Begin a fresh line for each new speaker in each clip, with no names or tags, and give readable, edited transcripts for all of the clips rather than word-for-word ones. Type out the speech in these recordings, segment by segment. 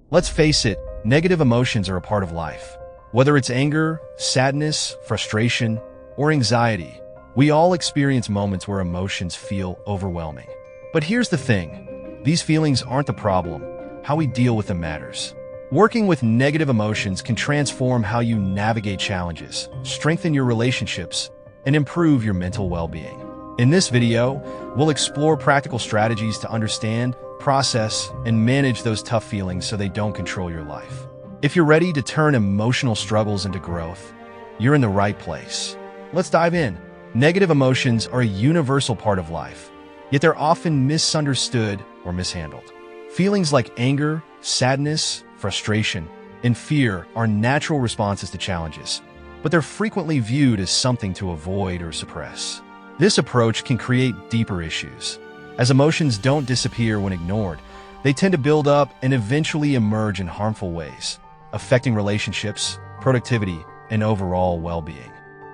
Let's face it, negative emotions are a part of life. Whether it's anger, sadness, frustration, or anxiety, we all experience moments where emotions feel overwhelming. But here's the thing, these feelings aren't the problem. How we deal with them matters. Working with negative emotions can transform how you navigate challenges, strengthen your relationships, and improve your mental well-being. In this video, we'll explore practical strategies to understand, process, and manage those tough feelings so they don't control your life. If you're ready to turn emotional struggles into growth, you're in the right place. Let's dive in. Negative emotions are a universal part of life, yet they're often misunderstood or mishandled. Feelings like anger, sadness, frustration, and fear are natural responses to challenges, but they're frequently viewed as something to avoid or suppress. This approach can create deeper issues. As emotions don't disappear when ignored, they tend to build up and eventually emerge in harmful ways, affecting relationships, productivity, and overall well-being.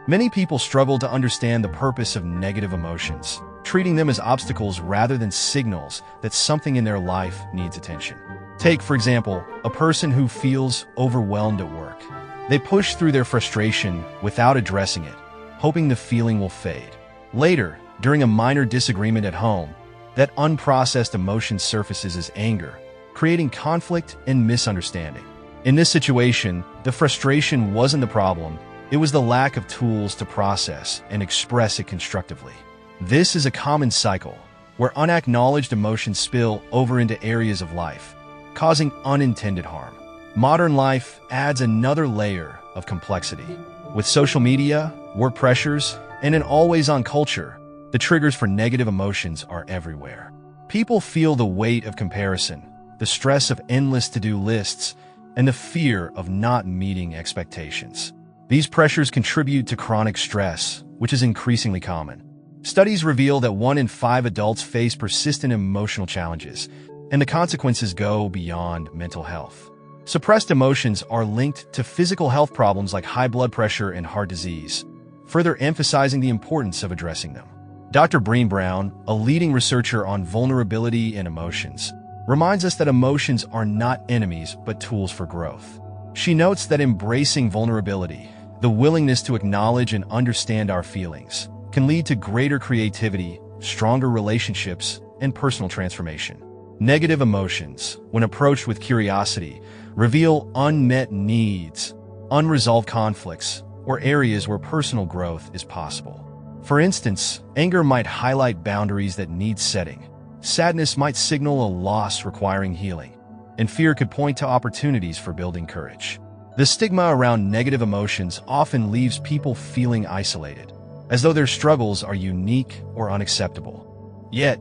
Many people struggle to understand the purpose of negative emotions, treating them as obstacles rather than signals that something in their life needs attention. Take, for example, a person who feels overwhelmed at work. They push through their frustration without addressing it, hoping the feeling will fade. Later, during a minor disagreement at home, that unprocessed emotion surfaces as anger, creating conflict and misunderstanding. In this situation, the frustration wasn't the problem, it was the lack of tools to process and express it constructively. This is a common cycle, where unacknowledged emotions spill over into areas of life, causing unintended harm. Modern life adds another layer of complexity. With social media, work pressures, and an always-on culture, the triggers for negative emotions are everywhere. People feel the weight of comparison, the stress of endless to-do lists, and the fear of not meeting expectations. These pressures contribute to chronic stress, which is increasingly common. Studies reveal that 1 in 5 adults face persistent emotional challenges, and the consequences go beyond mental health. Suppressed emotions are linked to physical health problems like high blood pressure and heart disease, further emphasizing the importance of addressing them. Dr. Brené Brown, a leading researcher on vulnerability and emotions, reminds us that emotions are not enemies but tools for growth. She notes that embracing vulnerability, the willingness to acknowledge and understand our feelings, can lead to greater creativity, stronger relationships, and personal transformation. Negative emotions, when approached with curiosity, reveal unmet needs, unresolved conflicts, or areas where personal growth is possible. For instance, anger might highlight boundaries that need setting, sadness might signal a loss requiring healing, and fear could point to opportunities for building courage. The stigma around negative emotions often leaves people feeling isolated, as though their struggles are unique or unacceptable. Yet,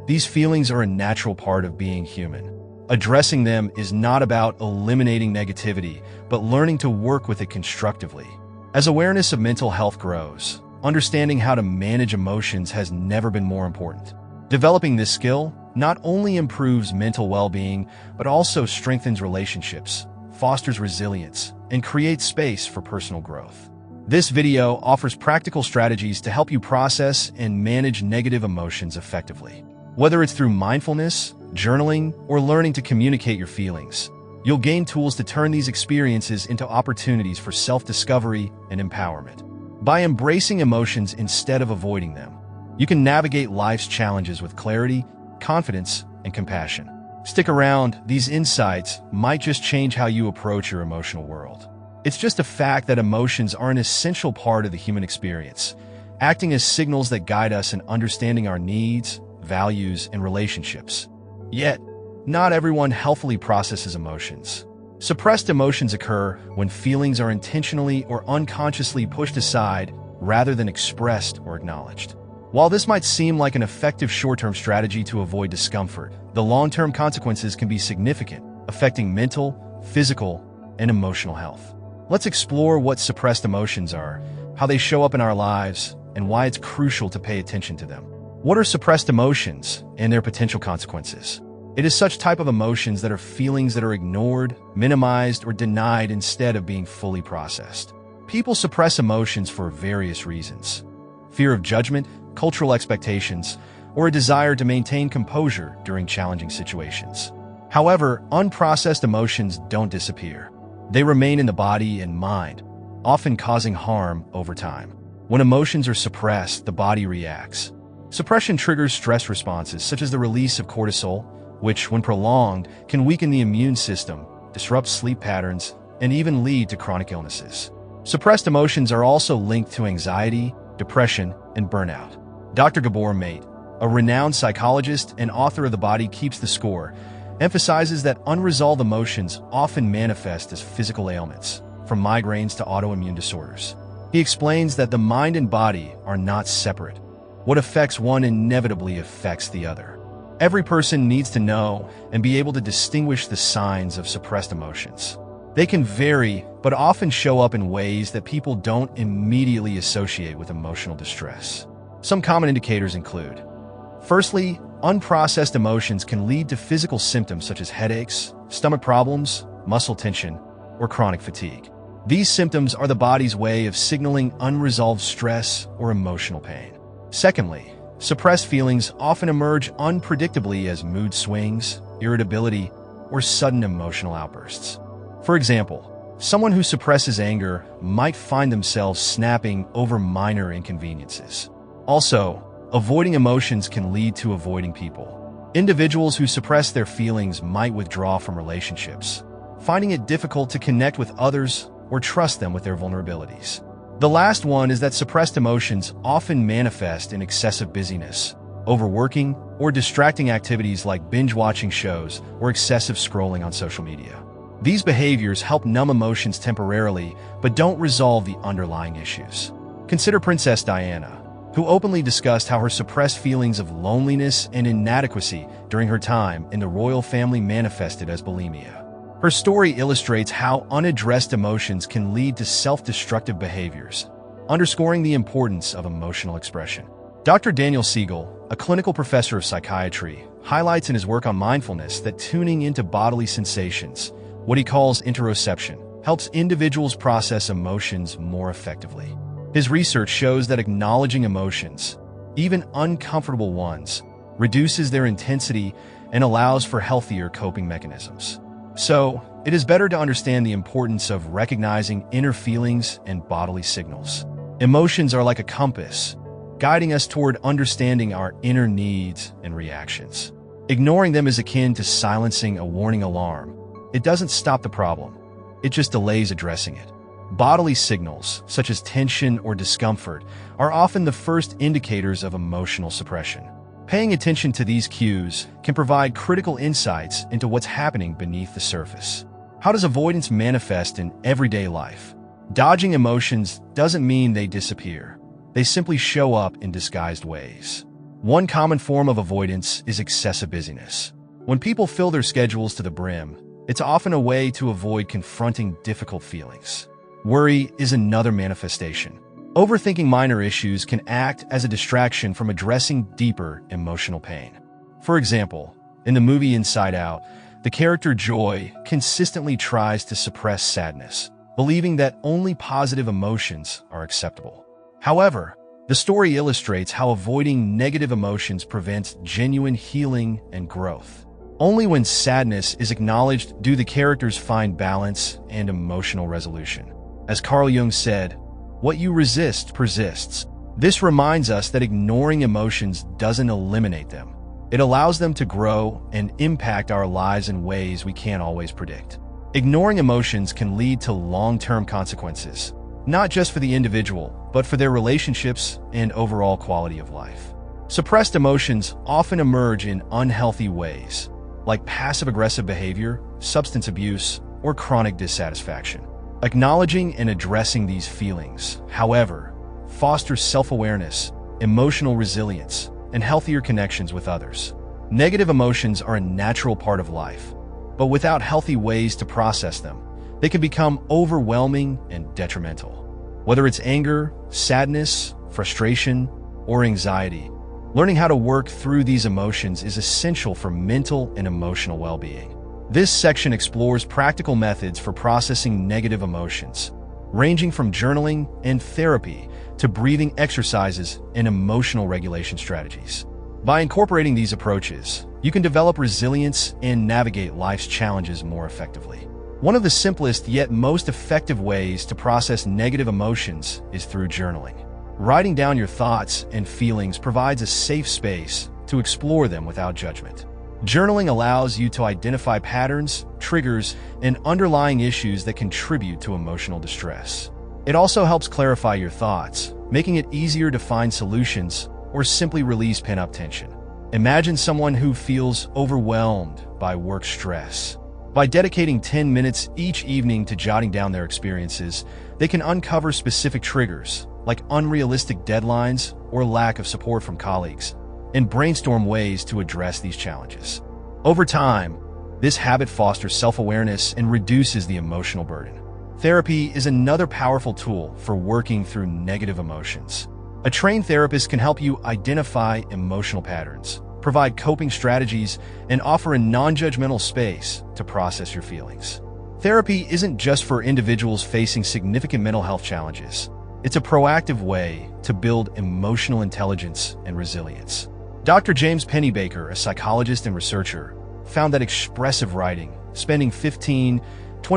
these feelings are a natural part of being human. Addressing them is not about eliminating negativity, but learning to work with it constructively. As awareness of mental health grows, understanding how to manage emotions has never been more important. Developing this skill not only improves mental well-being, but also strengthens relationships, fosters resilience, and creates space for personal growth. This video offers practical strategies to help you process and manage negative emotions effectively. Whether it's through mindfulness, journaling, or learning to communicate your feelings, you'll gain tools to turn these experiences into opportunities for self-discovery and empowerment. By embracing emotions instead of avoiding them, you can navigate life's challenges with clarity, confidence, and compassion. Stick around, these insights might just change how you approach your emotional world. It's just a fact that emotions are an essential part of the human experience, acting as signals that guide us in understanding our needs, values, and relationships. Yet, not everyone healthily processes emotions. Suppressed emotions occur when feelings are intentionally or unconsciously pushed aside rather than expressed or acknowledged. While this might seem like an effective short-term strategy to avoid discomfort, the long-term consequences can be significant, affecting mental, physical, and emotional health. Let's explore what suppressed emotions are, how they show up in our lives, and why it's crucial to pay attention to them. What are suppressed emotions and their potential consequences? It is such type of emotions that are feelings that are ignored, minimized, or denied instead of being fully processed. People suppress emotions for various reasons: fear of judgment, cultural expectations, or a desire to maintain composure during challenging situations. However, unprocessed emotions don't disappear. They remain in the body and mind, often causing harm over time. When emotions are suppressed, the body reacts. Suppression triggers stress responses such as the release of cortisol, which, when prolonged, can weaken the immune system, disrupt sleep patterns, and even lead to chronic illnesses. Suppressed emotions are also linked to anxiety, depression, and burnout. Dr. Gabor Mate, a renowned psychologist and author of The Body Keeps the Score, emphasizes that unresolved emotions often manifest as physical ailments, from migraines to autoimmune disorders. He explains that the mind and body are not separate. What affects one inevitably affects the other. Every person needs to know and be able to distinguish the signs of suppressed emotions. They can vary, but often show up in ways that people don't immediately associate with emotional distress. Some common indicators include: firstly, unprocessed emotions can lead to physical symptoms such as headaches, stomach problems, muscle tension, or chronic fatigue. These symptoms are the body's way of signaling unresolved stress or emotional pain. Secondly, suppressed feelings often emerge unpredictably as mood swings, irritability, or sudden emotional outbursts. For example, someone who suppresses anger might find themselves snapping over minor inconveniences. Also, avoiding emotions can lead to avoiding people. Individuals who suppress their feelings might withdraw from relationships, finding it difficult to connect with others or trust them with their vulnerabilities. The last one is that suppressed emotions often manifest in excessive busyness, overworking, or distracting activities like binge-watching shows or excessive scrolling on social media. These behaviors help numb emotions temporarily, but don't resolve the underlying issues. Consider Princess Diana, who openly discussed how her suppressed feelings of loneliness and inadequacy during her time in the royal family manifested as bulimia. Her story illustrates how unaddressed emotions can lead to self-destructive behaviors, underscoring the importance of emotional expression. Dr. Daniel Siegel, a clinical professor of psychiatry, highlights in his work on mindfulness that tuning into bodily sensations, what he calls interoception, helps individuals process emotions more effectively. His research shows that acknowledging emotions, even uncomfortable ones, reduces their intensity and allows for healthier coping mechanisms. So, it is better to understand the importance of recognizing inner feelings and bodily signals. Emotions are like a compass, guiding us toward understanding our inner needs and reactions. Ignoring them is akin to silencing a warning alarm. It doesn't stop the problem, it just delays addressing it. Bodily signals, such as tension or discomfort, are often the first indicators of emotional suppression. Paying attention to these cues can provide critical insights into what's happening beneath the surface. How does avoidance manifest in everyday life? Dodging emotions doesn't mean they disappear. They simply show up in disguised ways. One common form of avoidance is excessive busyness. When people fill their schedules to the brim, it's often a way to avoid confronting difficult feelings. Worry is another manifestation. Overthinking minor issues can act as a distraction from addressing deeper emotional pain. For example, in the movie Inside Out, the character Joy consistently tries to suppress sadness, believing that only positive emotions are acceptable. However, the story illustrates how avoiding negative emotions prevents genuine healing and growth. Only when sadness is acknowledged do the characters find balance and emotional resolution. As Carl Jung said, "What you resist persists." This reminds us that ignoring emotions doesn't eliminate them. It allows them to grow and impact our lives in ways we can't always predict. Ignoring emotions can lead to long-term consequences, not just for the individual, but for their relationships and overall quality of life. Suppressed emotions often emerge in unhealthy ways, like passive-aggressive behavior, substance abuse, or chronic dissatisfaction. Acknowledging and addressing these feelings, however, fosters self-awareness, emotional resilience, and healthier connections with others. Negative emotions are a natural part of life, but without healthy ways to process them, they can become overwhelming and detrimental. Whether it's anger, sadness, frustration, or anxiety, learning how to work through these emotions is essential for mental and emotional well-being. This section explores practical methods for processing negative emotions, ranging from journaling and therapy to breathing exercises and emotional regulation strategies. By incorporating these approaches, you can develop resilience and navigate life's challenges more effectively. One of the simplest yet most effective ways to process negative emotions is through journaling. Writing down your thoughts and feelings provides a safe space to explore them without judgment. Journaling allows you to identify patterns, triggers, and underlying issues that contribute to emotional distress. It also helps clarify your thoughts, making it easier to find solutions or simply release pent-up tension. Imagine someone who feels overwhelmed by work stress. By dedicating 10 minutes each evening to jotting down their experiences, they can uncover specific triggers, like unrealistic deadlines or lack of support from colleagues, and brainstorm ways to address these challenges. Over time, this habit fosters self-awareness and reduces the emotional burden. Therapy is another powerful tool for working through negative emotions. A trained therapist can help you identify emotional patterns, provide coping strategies, and offer a non-judgmental space to process your feelings. Therapy isn't just for individuals facing significant mental health challenges. It's a proactive way to build emotional intelligence and resilience. Dr. James Pennebaker, a psychologist and researcher, found that expressive writing, spending 15-20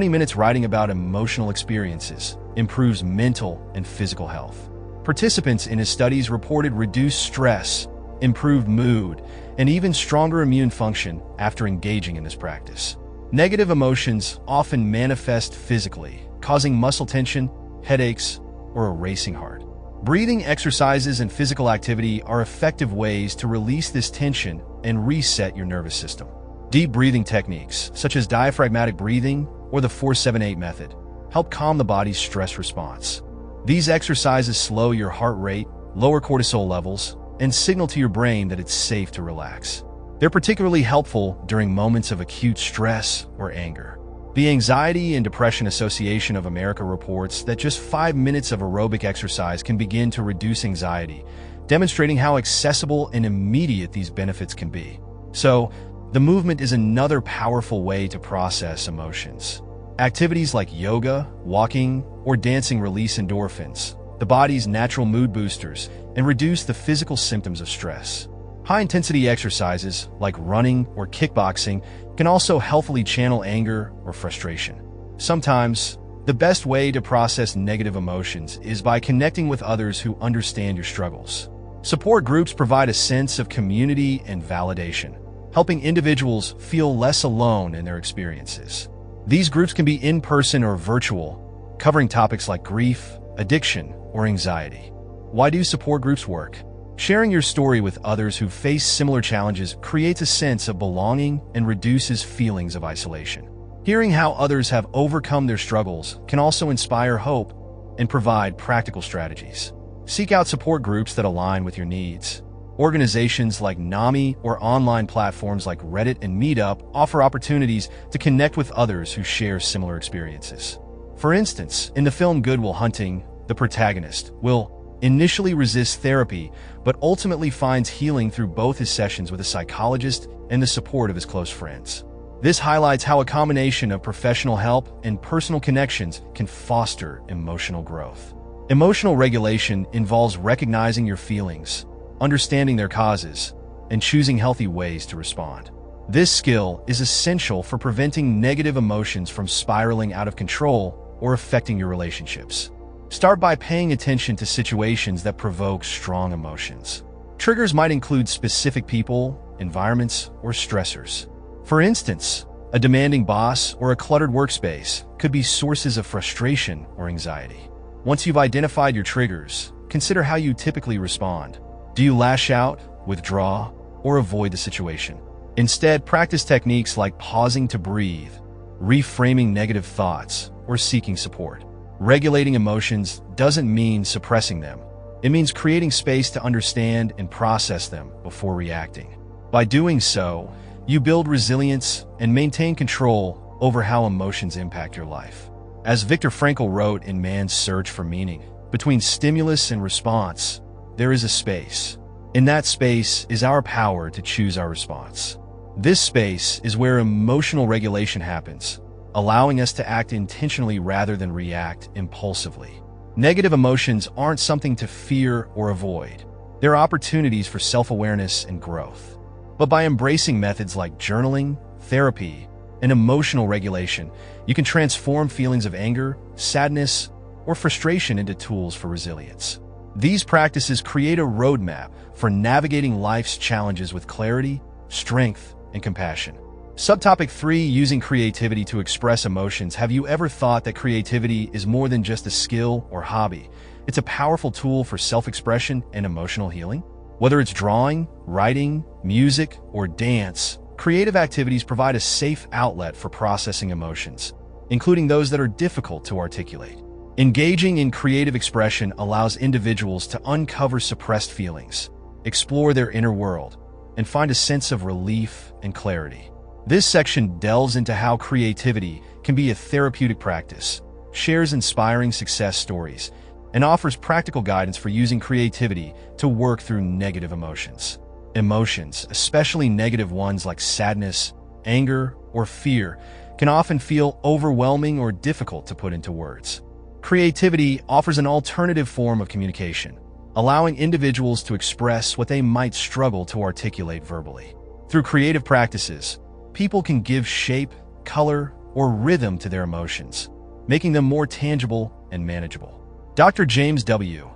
minutes writing about emotional experiences, improves mental and physical health. Participants in his studies reported reduced stress, improved mood, and even stronger immune function after engaging in this practice. Negative emotions often manifest physically, causing muscle tension, headaches, or a racing heart. Breathing exercises and physical activity are effective ways to release this tension and reset your nervous system. Deep breathing techniques, such as diaphragmatic breathing or the 4-7-8 method, help calm the body's stress response. These exercises slow your heart rate, lower cortisol levels, and signal to your brain that it's safe to relax. They're particularly helpful during moments of acute stress or anger. The Anxiety and Depression Association of America reports that just 5 minutes of aerobic exercise can begin to reduce anxiety, demonstrating how accessible and immediate these benefits can be. So, the movement is another powerful way to process emotions. Activities like yoga, walking, or dancing release endorphins, the body's natural mood boosters, and reduce the physical symptoms of stress. High-intensity exercises like running or kickboxing can also healthily channel anger or frustration. Sometimes, the best way to process negative emotions is by connecting with others who understand your struggles. Support groups provide a sense of community and validation, helping individuals feel less alone in their experiences. These groups can be in-person or virtual, covering topics like grief, addiction, or anxiety. Why do support groups work? Sharing your story with others who face similar challenges creates a sense of belonging and reduces feelings of isolation. Hearing how others have overcome their struggles can also inspire hope and provide practical strategies. Seek out support groups that align with your needs. Organizations like NAMI or online platforms like Reddit and Meetup offer opportunities to connect with others who share similar experiences. For instance, in the film Good Will Hunting, the protagonist, Will, initially resists therapy, but ultimately finds healing through both his sessions with a psychologist and the support of his close friends. This highlights how a combination of professional help and personal connections can foster emotional growth. Emotional regulation involves recognizing your feelings, understanding their causes, and choosing healthy ways to respond. This skill is essential for preventing negative emotions from spiraling out of control or affecting your relationships. Start by paying attention to situations that provoke strong emotions. Triggers might include specific people, environments, or stressors. For instance, a demanding boss or a cluttered workspace could be sources of frustration or anxiety. Once you've identified your triggers, consider how you typically respond. Do you lash out, withdraw, or avoid the situation? Instead, practice techniques like pausing to breathe, reframing negative thoughts, or seeking support. Regulating emotions doesn't mean suppressing them. It means creating space to understand and process them before reacting. By doing so, you build resilience and maintain control over how emotions impact your life. As Viktor Frankl wrote in Man's Search for Meaning, between stimulus and response, there is a space. In that space is our power to choose our response. This space is where emotional regulation happens, allowing us to act intentionally rather than react impulsively. Negative emotions aren't something to fear or avoid. They're opportunities for self-awareness and growth. But by embracing methods like journaling, therapy, and emotional regulation, you can transform feelings of anger, sadness, or frustration into tools for resilience. These practices create a roadmap for navigating life's challenges with clarity, strength, and compassion. Subtopic 3. Using creativity to express emotions. Have you ever thought that creativity is more than just a skill or hobby? It's a powerful tool for self-expression and emotional healing. Whether it's drawing, writing, music, or dance, creative activities provide a safe outlet for processing emotions, including those that are difficult to articulate. Engaging in creative expression allows individuals to uncover suppressed feelings, explore their inner world, and find a sense of relief and clarity. This section delves into how creativity can be a therapeutic practice, shares inspiring success stories, and offers practical guidance for using creativity to work through negative emotions. Emotions, especially negative ones like sadness, anger, or fear, can often feel overwhelming or difficult to put into words. Creativity offers an alternative form of communication, allowing individuals to express what they might struggle to articulate verbally. Through creative practices, people can give shape, color, or rhythm to their emotions, making them more tangible and manageable. Dr. James W.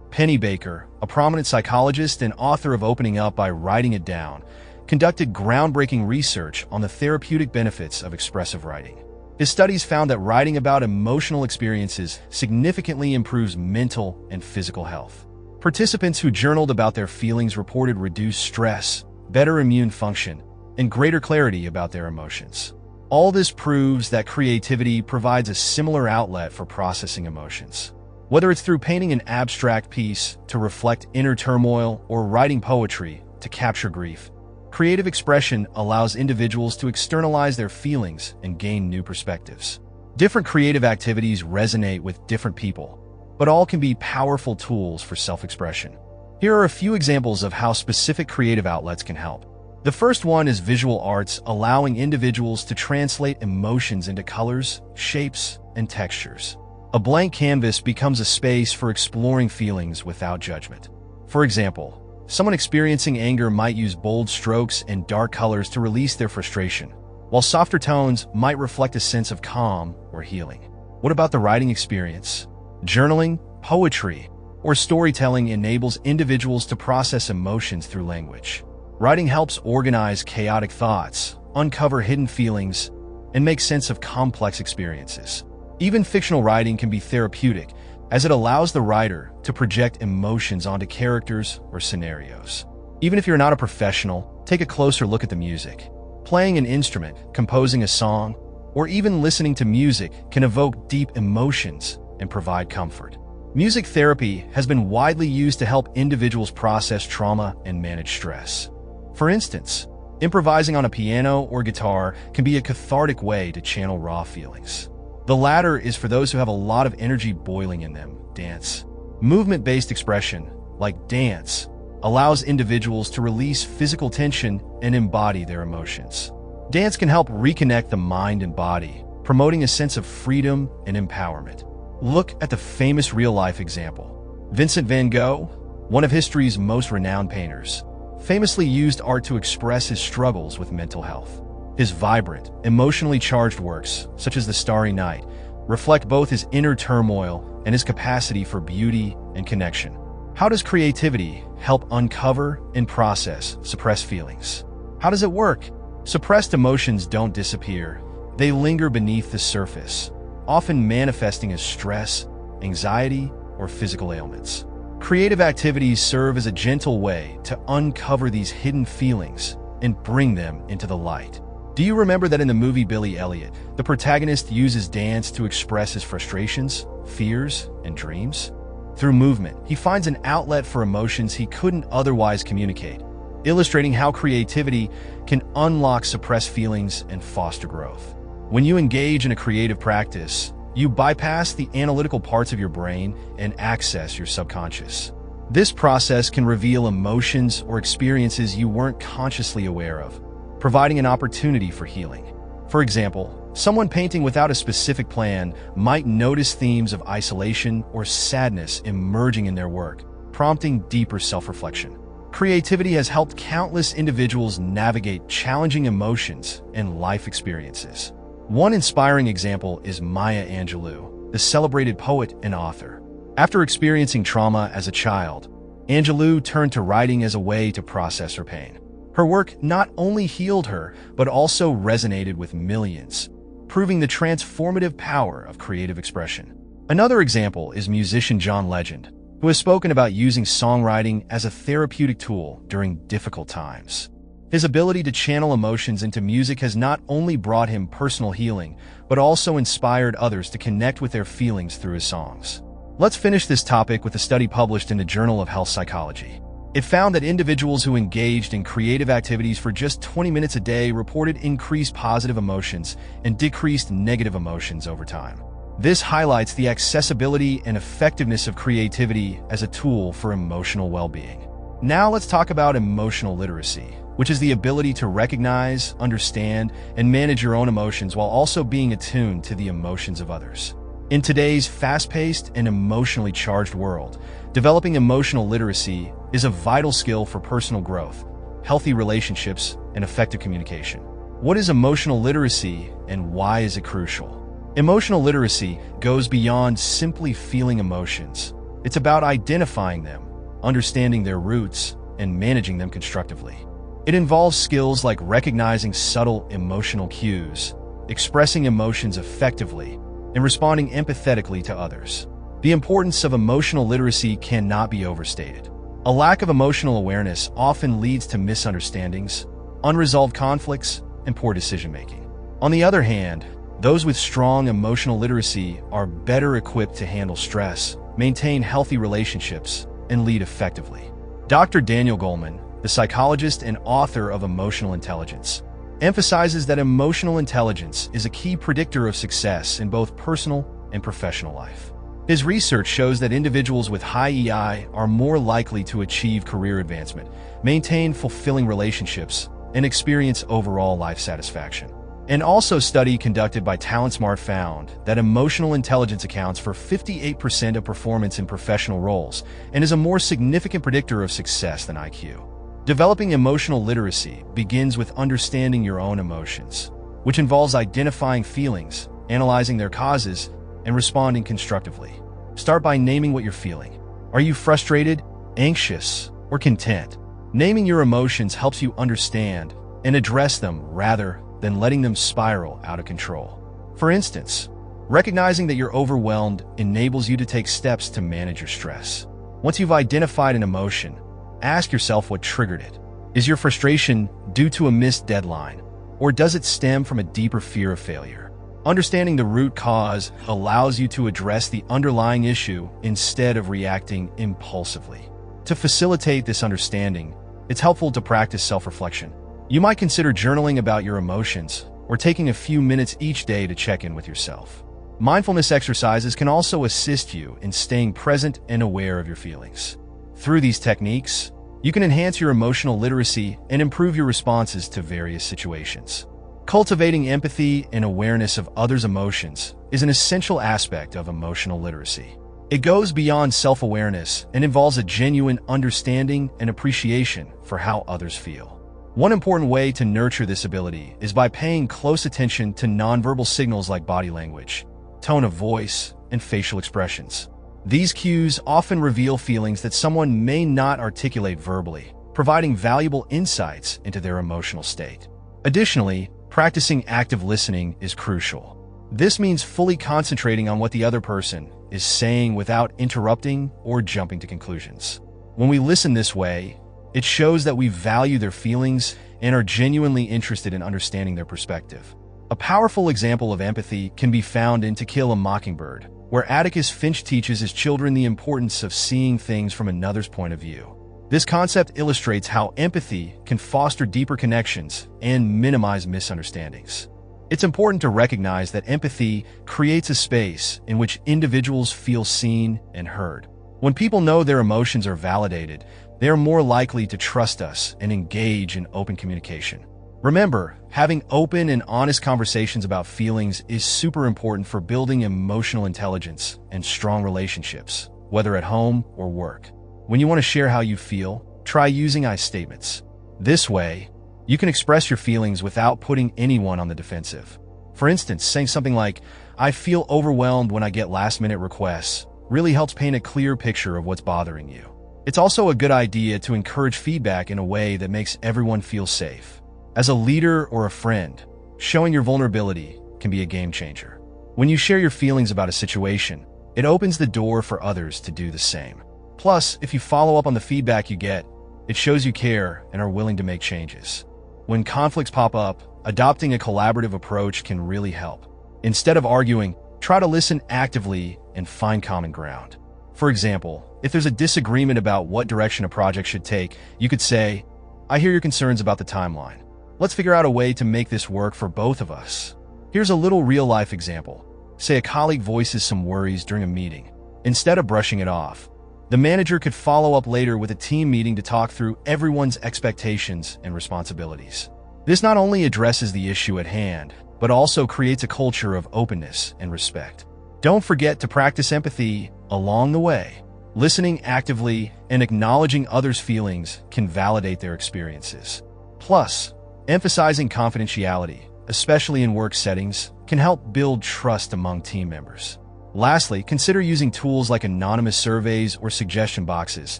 Pennebaker, a prominent psychologist and author of Opening Up by Writing It Down, conducted groundbreaking research on the therapeutic benefits of expressive writing. His studies found that writing about emotional experiences significantly improves mental and physical health. Participants who journaled about their feelings reported reduced stress, better immune function, and greater clarity about their emotions. All this proves that creativity provides a similar outlet for processing emotions. Whether it's through painting an abstract piece to reflect inner turmoil or writing poetry to capture grief, creative expression allows individuals to externalize their feelings and gain new perspectives. Different creative activities resonate with different people, but all can be powerful tools for self-expression. Here are a few examples of how specific creative outlets can help. The first one is visual arts, allowing individuals to translate emotions into colors, shapes, and textures. A blank canvas becomes a space for exploring feelings without judgment. For example, someone experiencing anger might use bold strokes and dark colors to release their frustration, while softer tones might reflect a sense of calm or healing. What about the writing experience? Journaling, poetry, or storytelling enables individuals to process emotions through language. Writing helps organize chaotic thoughts, uncover hidden feelings, and make sense of complex experiences. Even fictional writing can be therapeutic, as it allows the writer to project emotions onto characters or scenarios. Even if you're not a professional, take a closer look at the music. Playing an instrument, composing a song, or even listening to music can evoke deep emotions and provide comfort. Music therapy has been widely used to help individuals process trauma and manage stress. For instance, improvising on a piano or guitar can be a cathartic way to channel raw feelings. The latter is for those who have a lot of energy boiling in them. Dance. Movement-based expression, like dance, allows individuals to release physical tension and embody their emotions. Dance can help reconnect the mind and body, promoting a sense of freedom and empowerment. Look at the famous real-life example. Vincent van Gogh, one of history's most renowned painters, famously used art to express his struggles with mental health. His vibrant, emotionally charged works, such as The Starry Night, reflect both his inner turmoil and his capacity for beauty and connection. How does creativity help uncover and process suppressed feelings? How does it work? Suppressed emotions don't disappear. They linger beneath the surface, often manifesting as stress, anxiety, or physical ailments. Creative activities serve as a gentle way to uncover these hidden feelings and bring them into the light. Do you remember that in the movie Billy Elliot, the protagonist uses dance to express his frustrations, fears, and dreams? Through movement, he finds an outlet for emotions he couldn't otherwise communicate, illustrating how creativity can unlock suppressed feelings and foster growth. When you engage in a creative practice, you bypass the analytical parts of your brain and access your subconscious. This process can reveal emotions or experiences you weren't consciously aware of, providing an opportunity for healing. For example, someone painting without a specific plan might notice themes of isolation or sadness emerging in their work, prompting deeper self-reflection. Creativity has helped countless individuals navigate challenging emotions and life experiences. One inspiring example is Maya Angelou, the celebrated poet and author. After experiencing trauma as a child, Angelou turned to writing as a way to process her pain. Her work not only healed her, but also resonated with millions, proving the transformative power of creative expression. Another example is musician John Legend, who has spoken about using songwriting as a therapeutic tool during difficult times. His ability to channel emotions into music has not only brought him personal healing, but also inspired others to connect with their feelings through his songs. Let's finish this topic with a study published in the Journal of Health Psychology. It found that individuals who engaged in creative activities for just 20 minutes a day reported increased positive emotions and decreased negative emotions over time. This highlights the accessibility and effectiveness of creativity as a tool for emotional well-being. Now let's talk about emotional literacy, which is the ability to recognize, understand, and manage your own emotions while also being attuned to the emotions of others. In today's fast-paced and emotionally charged world, developing emotional literacy is a vital skill for personal growth, healthy relationships, and effective communication. What is emotional literacy and why is it crucial? Emotional literacy goes beyond simply feeling emotions. It's about identifying them, understanding their roots, and managing them constructively. It involves skills like recognizing subtle emotional cues, expressing emotions effectively, and responding empathetically to others. The importance of emotional literacy cannot be overstated. A lack of emotional awareness often leads to misunderstandings, unresolved conflicts, and poor decision-making. On the other hand, those with strong emotional literacy are better equipped to handle stress, maintain healthy relationships, and lead effectively. Dr. Daniel Goleman, the psychologist and author of Emotional Intelligence, emphasizes that emotional intelligence is a key predictor of success in both personal and professional life. His research shows that individuals with high EI are more likely to achieve career advancement, maintain fulfilling relationships, and experience overall life satisfaction. An also study conducted by TalentSmart found that emotional intelligence accounts for 58% of performance in professional roles and is a more significant predictor of success than IQ. Developing emotional literacy begins with understanding your own emotions, which involves identifying feelings, analyzing their causes, and responding constructively. Start by naming what you're feeling. Are you frustrated, anxious, or content? Naming your emotions helps you understand and address them rather than letting them spiral out of control. For instance, recognizing that you're overwhelmed enables you to take steps to manage your stress. Once you've identified an emotion, ask yourself what triggered it. Is your frustration due to a missed deadline, or does it stem from a deeper fear of failure? Understanding the root cause allows you to address the underlying issue instead of reacting impulsively. To facilitate this understanding, it's helpful to practice self-reflection. You might consider journaling about your emotions or taking a few minutes each day to check in with yourself. Mindfulness exercises can also assist you in staying present and aware of your feelings. Through these techniques, you can enhance your emotional literacy and improve your responses to various situations. Cultivating empathy and awareness of others' emotions is an essential aspect of emotional literacy. It goes beyond self-awareness and involves a genuine understanding and appreciation for how others feel. One important way to nurture this ability is by paying close attention to nonverbal signals like body language, tone of voice, and facial expressions. These cues often reveal feelings that someone may not articulate verbally, providing valuable insights into their emotional state. Additionally, practicing active listening is crucial. This means fully concentrating on what the other person is saying without interrupting or jumping to conclusions. When we listen this way, it shows that we value their feelings and are genuinely interested in understanding their perspective. A powerful example of empathy can be found in To Kill a Mockingbird, where Atticus Finch teaches his children the importance of seeing things from another's point of view. This concept illustrates how empathy can foster deeper connections and minimize misunderstandings. It's important to recognize that empathy creates a space in which individuals feel seen and heard. When people know their emotions are validated, they are more likely to trust us and engage in open communication. Remember, having open and honest conversations about feelings is super important for building emotional intelligence and strong relationships, whether at home or work. When you want to share how you feel, try using I statements. This way, you can express your feelings without putting anyone on the defensive. For instance, saying something like, "I feel overwhelmed when I get last-minute requests," really helps paint a clear picture of what's bothering you. It's also a good idea to encourage feedback in a way that makes everyone feel safe. As a leader or a friend, showing your vulnerability can be a game changer. When you share your feelings about a situation, it opens the door for others to do the same. Plus, if you follow up on the feedback you get, it shows you care and are willing to make changes. When conflicts pop up, adopting a collaborative approach can really help. Instead of arguing, try to listen actively and find common ground. For example, if there's a disagreement about what direction a project should take, you could say, "I hear your concerns about the timeline. Let's figure out a way to make this work for both of us." Here's a little real-life example. Say a colleague voices some worries during a meeting. Instead of brushing it off, the manager could follow up later with a team meeting to talk through everyone's expectations and responsibilities. This not only addresses the issue at hand, but also creates a culture of openness and respect. Don't forget to practice empathy along the way. Listening actively and acknowledging others' feelings can validate their experiences. Plus, emphasizing confidentiality, especially in work settings, can help build trust among team members. Lastly, consider using tools like anonymous surveys or suggestion boxes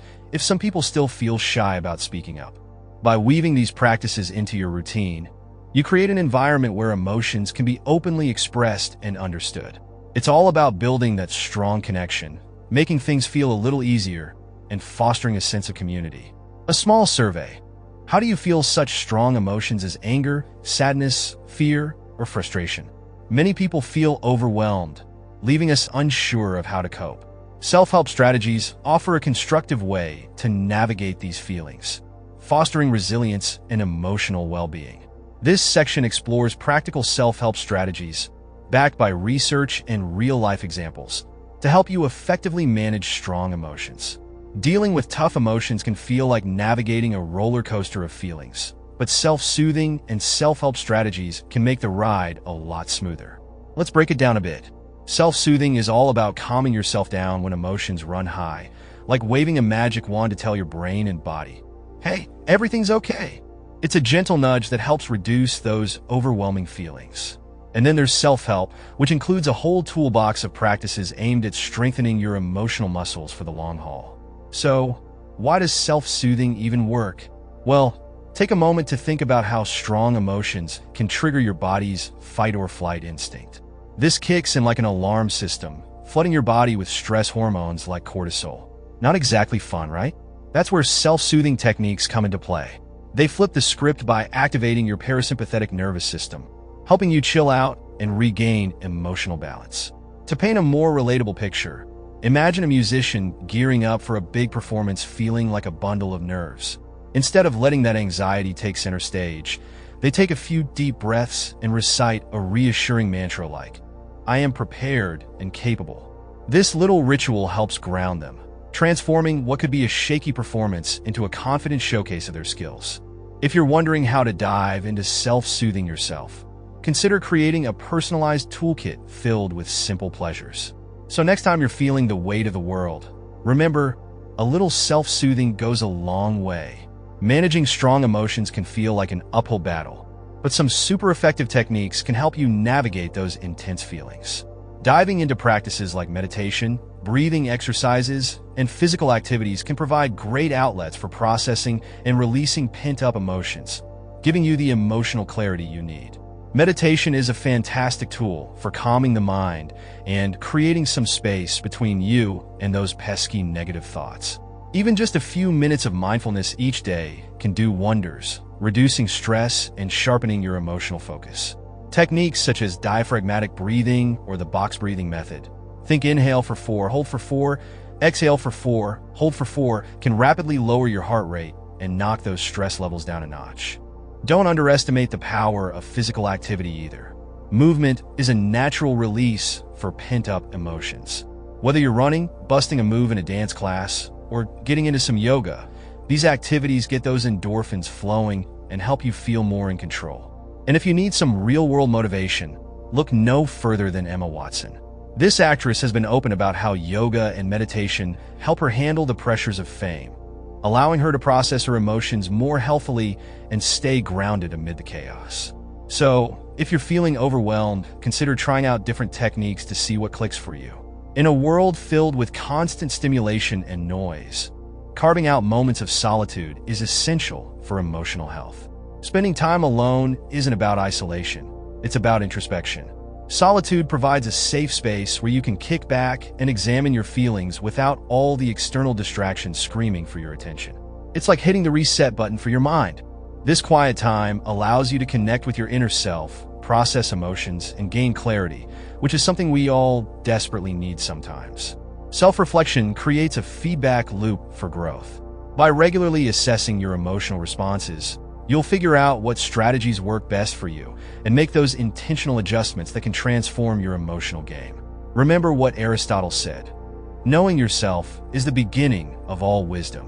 if some people still feel shy about speaking up. By weaving these practices into your routine, you create an environment where emotions can be openly expressed and understood. It's all about building that strong connection, making things feel a little easier, and fostering a sense of community. A small survey. How do you feel such strong emotions as anger, sadness, fear, or frustration? Many people feel overwhelmed, leaving us unsure of how to cope. Self-help strategies offer a constructive way to navigate these feelings, fostering resilience and emotional well-being. This section explores practical self-help strategies, backed by research and real-life examples, to help you effectively manage strong emotions. Dealing with tough emotions can feel like navigating a roller coaster of feelings, but self-soothing and self-help strategies can make the ride a lot smoother. Let's break it down a bit. Self-soothing is all about calming yourself down when emotions run high, like waving a magic wand to tell your brain and body, "Hey, everything's okay." It's a gentle nudge that helps reduce those overwhelming feelings. And then there's self-help, which includes a whole toolbox of practices aimed at strengthening your emotional muscles for the long haul. So, why does self-soothing even work? Well, take a moment to think about how strong emotions can trigger your body's fight-or-flight instinct. This kicks in like an alarm system, flooding your body with stress hormones like cortisol. Not exactly fun, right? That's where self-soothing techniques come into play. They flip the script by activating your parasympathetic nervous system, helping you chill out and regain emotional balance. To paint a more relatable picture, imagine a musician gearing up for a big performance feeling like a bundle of nerves. Instead of letting that anxiety take center stage, they take a few deep breaths and recite a reassuring mantra like, "I am prepared and capable." This little ritual helps ground them, transforming what could be a shaky performance into a confident showcase of their skills. If you're wondering how to dive into self-soothing yourself, consider creating a personalized toolkit filled with simple pleasures. So next time you're feeling the weight of the world, remember, a little self-soothing goes a long way. Managing strong emotions can feel like an uphill battle, but some super effective techniques can help you navigate those intense feelings. Diving into practices like meditation, breathing exercises, and physical activities can provide great outlets for processing and releasing pent-up emotions, giving you the emotional clarity you need. Meditation is a fantastic tool for calming the mind and creating some space between you and those pesky negative thoughts. Even just a few minutes of mindfulness each day can do wonders, reducing stress and sharpening your emotional focus. Techniques such as diaphragmatic breathing or the box breathing method, think inhale for 4, hold for 4, exhale for 4, hold for 4, can rapidly lower your heart rate and knock those stress levels down a notch. Don't underestimate the power of physical activity either. Movement is a natural release for pent-up emotions. Whether you're running, busting a move in a dance class, or getting into some yoga, these activities get those endorphins flowing and help you feel more in control. And if you need some real-world motivation, look no further than Emma Watson. This actress has been open about how yoga and meditation help her handle the pressures of fame, allowing her to process her emotions more healthily and stay grounded amid the chaos. So, if you're feeling overwhelmed, consider trying out different techniques to see what clicks for you. In a world filled with constant stimulation and noise, carving out moments of solitude is essential for emotional health. Spending time alone isn't about isolation, it's about introspection. Solitude provides a safe space where you can kick back and examine your feelings without all the external distractions screaming for your attention. It's like hitting the reset button for your mind. This quiet time allows you to connect with your inner self, process emotions, and gain clarity, which is something we all desperately need sometimes. Self-reflection creates a feedback loop for growth. By regularly assessing your emotional responses, you'll figure out what strategies work best for you and make those intentional adjustments that can transform your emotional game. Remember what Aristotle said, "Knowing yourself is the beginning of all wisdom."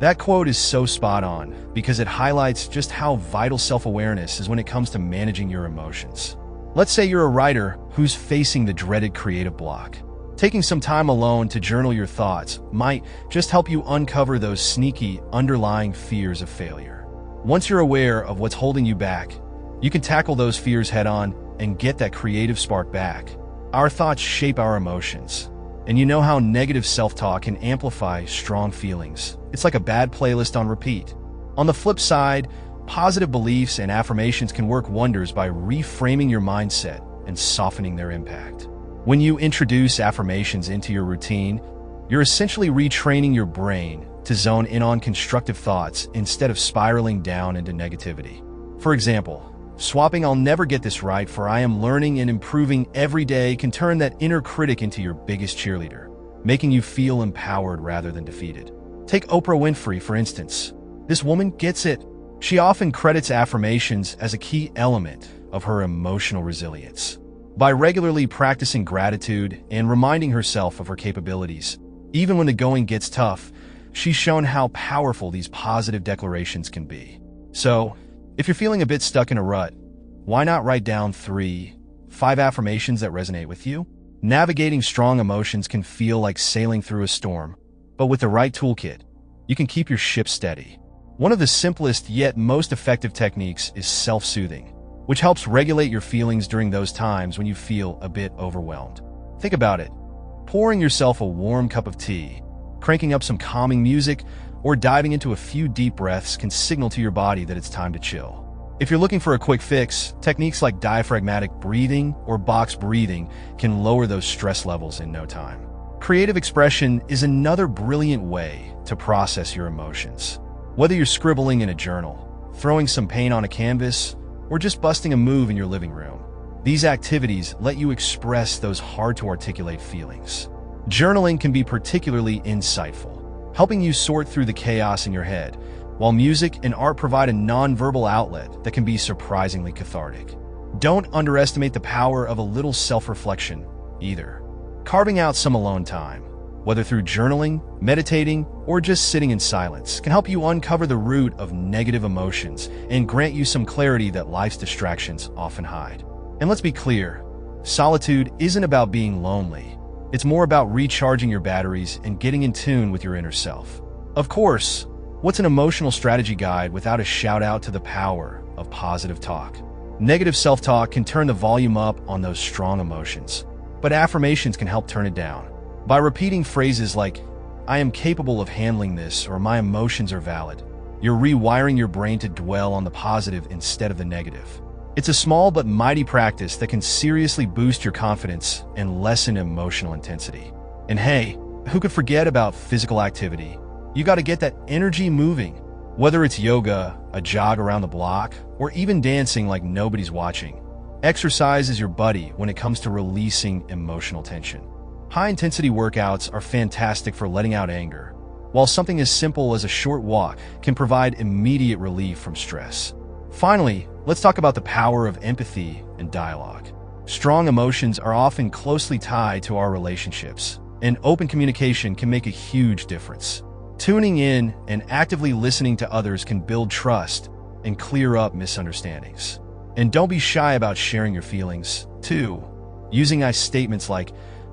That quote is so spot on because it highlights just how vital self-awareness is when it comes to managing your emotions. Let's say you're a writer who's facing the dreaded creative block. Taking some time alone to journal your thoughts might just help you uncover those sneaky, underlying fears of failure. Once you're aware of what's holding you back, you can tackle those fears head-on and get that creative spark back. Our thoughts shape our emotions, and you know how negative self-talk can amplify strong feelings. It's like a bad playlist on repeat. On the flip side, positive beliefs and affirmations can work wonders by reframing your mindset and softening their impact. When you introduce affirmations into your routine, you're essentially retraining your brain to zone in on constructive thoughts instead of spiraling down into negativity. For example, swapping "I'll never get this right" for "I am learning and improving every day" can turn that inner critic into your biggest cheerleader, making you feel empowered rather than defeated. Take Oprah Winfrey, for instance. This woman gets it. She often credits affirmations as a key element of her emotional resilience. By regularly practicing gratitude and reminding herself of her capabilities, even when the going gets tough, she's shown how powerful these positive declarations can be. So, if you're feeling a bit stuck in a rut, why not write down 3-5 affirmations that resonate with you? Navigating strong emotions can feel like sailing through a storm, but with the right toolkit, you can keep your ship steady. One of the simplest yet most effective techniques is self-soothing, which helps regulate your feelings during those times when you feel a bit overwhelmed. Think about it. Pouring yourself a warm cup of tea, cranking up some calming music, or diving into a few deep breaths can signal to your body that it's time to chill. If you're looking for a quick fix, techniques like diaphragmatic breathing or box breathing can lower those stress levels in no time. Creative expression is another brilliant way to process your emotions. Whether you're scribbling in a journal, throwing some paint on a canvas, or just busting a move in your living room, these activities let you express those hard-to-articulate feelings. Journaling can be particularly insightful, helping you sort through the chaos in your head, while music and art provide a non-verbal outlet that can be surprisingly cathartic. Don't underestimate the power of a little self-reflection, either. Carving out some alone time, whether through journaling, meditating, or just sitting in silence, can help you uncover the root of negative emotions and grant you some clarity that life's distractions often hide. And let's be clear, solitude isn't about being lonely. It's more about recharging your batteries and getting in tune with your inner self. Of course, what's an emotional strategy guide without a shout out to the power of positive talk? Negative self-talk can turn the volume up on those strong emotions, but affirmations can help turn it down. By repeating phrases like, "I am capable of handling this," or "My emotions are valid," you're rewiring your brain to dwell on the positive instead of the negative. It's a small but mighty practice that can seriously boost your confidence and lessen emotional intensity. And hey, who could forget about physical activity? You got to get that energy moving. Whether it's yoga, a jog around the block, or even dancing like nobody's watching, exercise is your buddy when it comes to releasing emotional tension. High-intensity workouts are fantastic for letting out anger, while something as simple as a short walk can provide immediate relief from stress. Finally, let's talk about the power of empathy and dialogue. Strong emotions are often closely tied to our relationships, and open communication can make a huge difference. Tuning in and actively listening to others can build trust and clear up misunderstandings. And don't be shy about sharing your feelings, too. Using I statements like,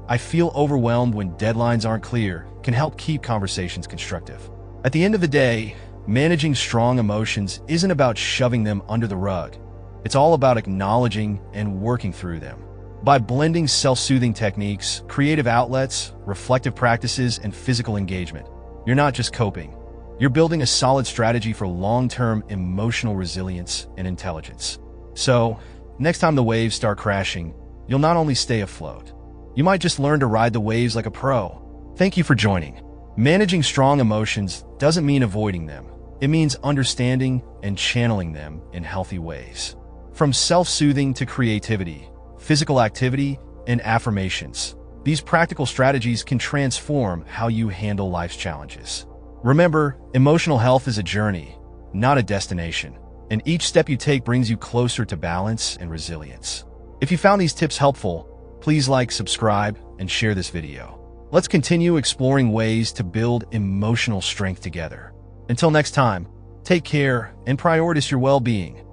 "I feel overwhelmed when deadlines aren't clear," can help keep conversations constructive. At the end of the day, managing strong emotions isn't about shoving them under the rug. It's all about acknowledging and working through them. By blending self-soothing techniques, creative outlets, reflective practices, and physical engagement, you're not just coping. You're building a solid strategy for long-term emotional resilience and intelligence. So, next time the waves start crashing, you'll not only stay afloat, you might just learn to ride the waves like a pro. Thank you for joining. Managing strong emotions doesn't mean avoiding them. It means understanding and channeling them in healthy ways. From self-soothing to creativity, physical activity, and affirmations, these practical strategies can transform how you handle life's challenges. Remember, emotional health is a journey, not a destination, and each step you take brings you closer to balance and resilience. If you found these tips helpful, please like, subscribe, and share this video. Let's continue exploring ways to build emotional strength together. Until next time, take care and prioritize your well-being.